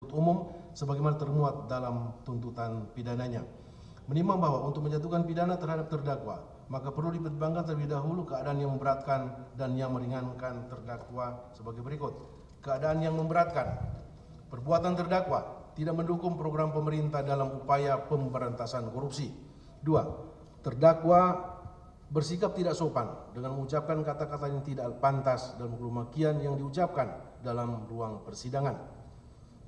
penuntut umum sebagaimana termuat dalam tuntutan pidananya. Menimbang bahwa untuk menjatuhkan pidana terhadap terdakwa, maka perlu dipertimbangkan terlebih dahulu keadaan yang memberatkan dan yang meringankan terdakwa sebagai berikut. Keadaan yang memberatkan: perbuatan terdakwa tidak mendukung program pemerintah dalam upaya pemberantasan korupsi. 2. Terdakwa bersikap tidak sopan dengan mengucapkan kata-kata yang tidak pantas dalam kelumakian yang diucapkan dalam ruang persidangan.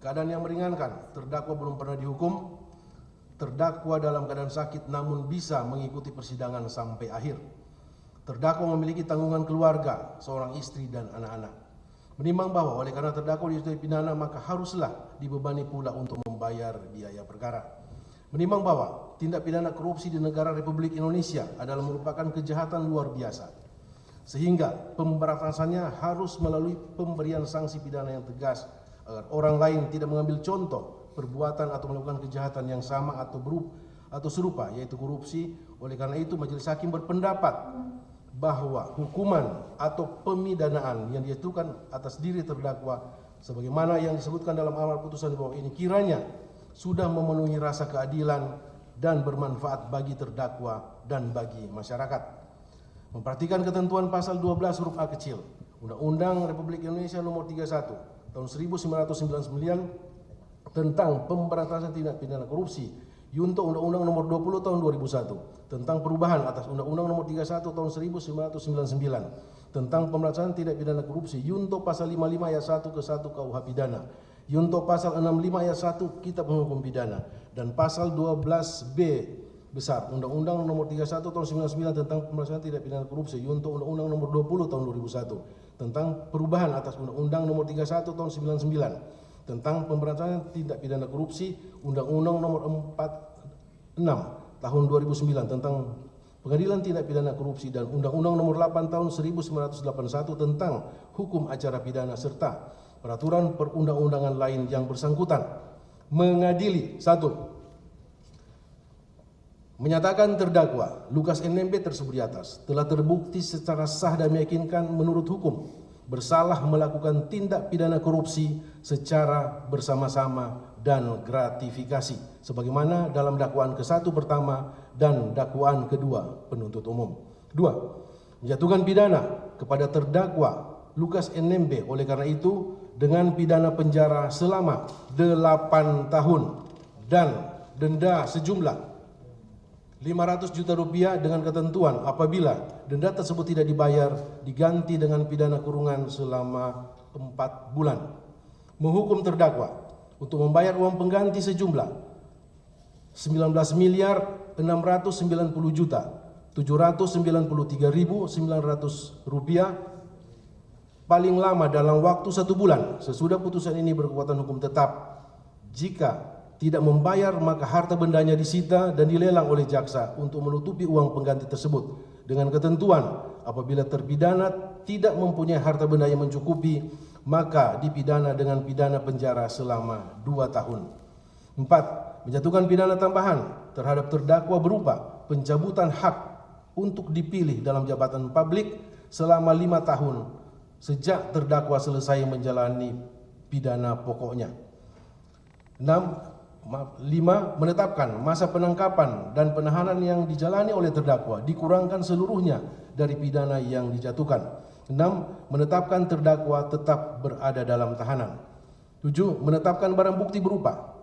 Keadaan yang meringankan: terdakwa belum pernah dihukum, terdakwa dalam keadaan sakit namun bisa mengikuti persidangan sampai akhir. Terdakwa memiliki tanggungan keluarga, seorang istri dan anak-anak. Menimbang bahwa oleh karena terdakwa dijatuhi pidana, maka haruslah dibebani pula untuk membayar biaya perkara. Menimbang bahwa tindak pidana korupsi di negara Republik Indonesia adalah merupakan kejahatan luar biasa, sehingga pemberantasannya harus melalui pemberian sanksi pidana yang tegas agar orang lain tidak mengambil contoh perbuatan atau melakukan kejahatan yang sama atau serupa, yaitu korupsi. Oleh karena itu, Majelis Hakim berpendapat bahwa hukuman atau pemidanaan yang dijatuhkan atas diri terdakwa sebagaimana yang disebutkan dalam amar putusan di bawah ini kiranya sudah memenuhi rasa keadilan dan bermanfaat bagi terdakwa dan bagi masyarakat. Memperhatikan ketentuan pasal 12 huruf A kecil Undang-Undang Republik Indonesia Nomor 31 Tahun 1999 tentang pemberantasan tindak pidana korupsi, junto Undang-Undang Nomor 20 Tahun 2001 tentang perubahan atas Undang-Undang Nomor 31 Tahun 1999 tentang pemberantasan tindak pidana korupsi, junto pasal 55 ayat 1 ke 1 KUH pidana, junto pasal 65 ayat 1 Kitab Hukum Pidana, dan pasal 12B besar Undang-Undang Nomor 31 Tahun 1999 tentang pemberantasan tindak pidana korupsi, junto Undang-Undang Nomor 20 Tahun 2001 tentang perubahan atas Undang-Undang Nomor 31 Tahun 1999 tentang pemberantasan tindak pidana korupsi, Undang-Undang Nomor 46 Tahun 2009 tentang Pengadilan Tindak Pidana Korupsi, dan Undang-Undang Nomor 8 Tahun 1981 tentang Hukum Acara Pidana, serta peraturan perundang-undangan lain yang bersangkutan. Mengadili: 1. Menyatakan terdakwa Lukas NMB tersebut di atas telah terbukti secara sah dan meyakinkan menurut hukum bersalah melakukan tindak pidana korupsi secara bersama-sama dan gratifikasi sebagaimana dalam dakwaan ke-1 pertama dan dakwaan kedua penuntut umum. 2. Menjatuhkan pidana kepada terdakwa Lukas NMB oleh karena itu dengan pidana penjara selama 8 tahun dan denda sejumlah 500 juta rupiah dengan ketentuan apabila denda tersebut tidak dibayar diganti dengan pidana kurungan selama 4 bulan. Menghukum terdakwa untuk membayar uang pengganti sejumlah 19.090.793.900 rupiah paling lama dalam waktu 1 bulan sesudah putusan ini berkekuatan hukum tetap. Jika tidak membayar, maka harta bendanya disita dan dilelang oleh jaksa untuk menutupi uang pengganti tersebut dengan ketentuan apabila terpidana tidak mempunyai harta benda yang mencukupi, maka dipidana dengan pidana penjara selama 2 tahun. 4. Menjatuhkan pidana tambahan terhadap terdakwa berupa pencabutan hak untuk dipilih dalam jabatan publik selama 5 tahun sejak terdakwa selesai menjalani pidana pokoknya. 5. Menetapkan masa penangkapan dan penahanan yang dijalani oleh terdakwa dikurangkan seluruhnya dari pidana yang dijatuhkan. 6. Menetapkan terdakwa tetap berada dalam tahanan. 7. Menetapkan barang bukti berupa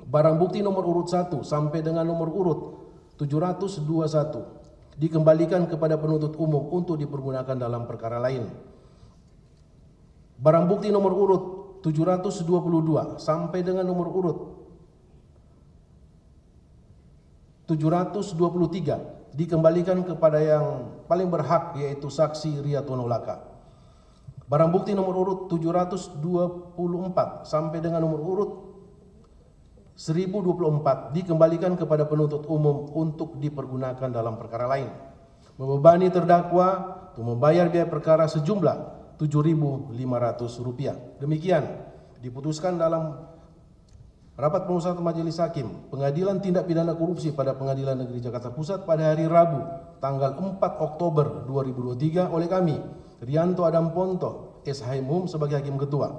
barang bukti nomor urut 1 sampai dengan nomor urut 721 dikembalikan kepada penuntut umum untuk dipergunakan dalam perkara lain. Barang bukti nomor urut 722 sampai dengan nomor urut 723 dikembalikan kepada yang paling berhak, yaitu saksi Riyatono Laka. Barang bukti nomor urut 724 sampai dengan nomor urut 1024 dikembalikan kepada penuntut umum untuk dipergunakan dalam perkara lain. Membebani terdakwa untuk membayar biaya perkara sejumlah Rp7.500. Demikian diputuskan dalam rapat pemusatan Majelis Hakim Pengadilan Tindak Pidana Korupsi pada Pengadilan Negeri Jakarta Pusat pada hari Rabu tanggal 4 Oktober 2023 oleh kami, Rianto Adam Ponto, SHMHUM sebagai Hakim Ketua,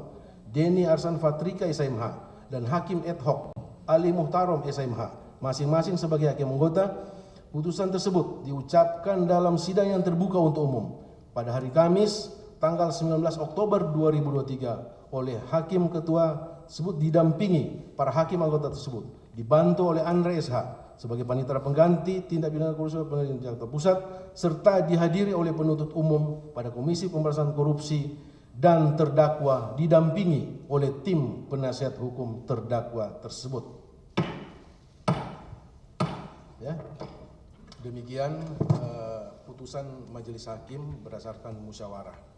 Denny Arsan Fatrika SMH, dan Hakim ad hoc Ali Muhtarom SMH, masing-masing sebagai hakim anggota. Putusan tersebut diucapkan dalam sidang yang terbuka untuk umum pada hari Kamis tanggal 19 Oktober 2023 oleh Hakim Ketua tersebut didampingi para hakim anggota tersebut, dibantu oleh Andre SH sebagai panitera pengganti tindak pidana korupsi Pengadilan Jakarta Pusat, serta dihadiri oleh penuntut umum pada Komisi Pemberantasan Korupsi, dan terdakwa didampingi oleh tim penasihat hukum terdakwa tersebut. Ya, demikian putusan majelis hakim berdasarkan musyawarah.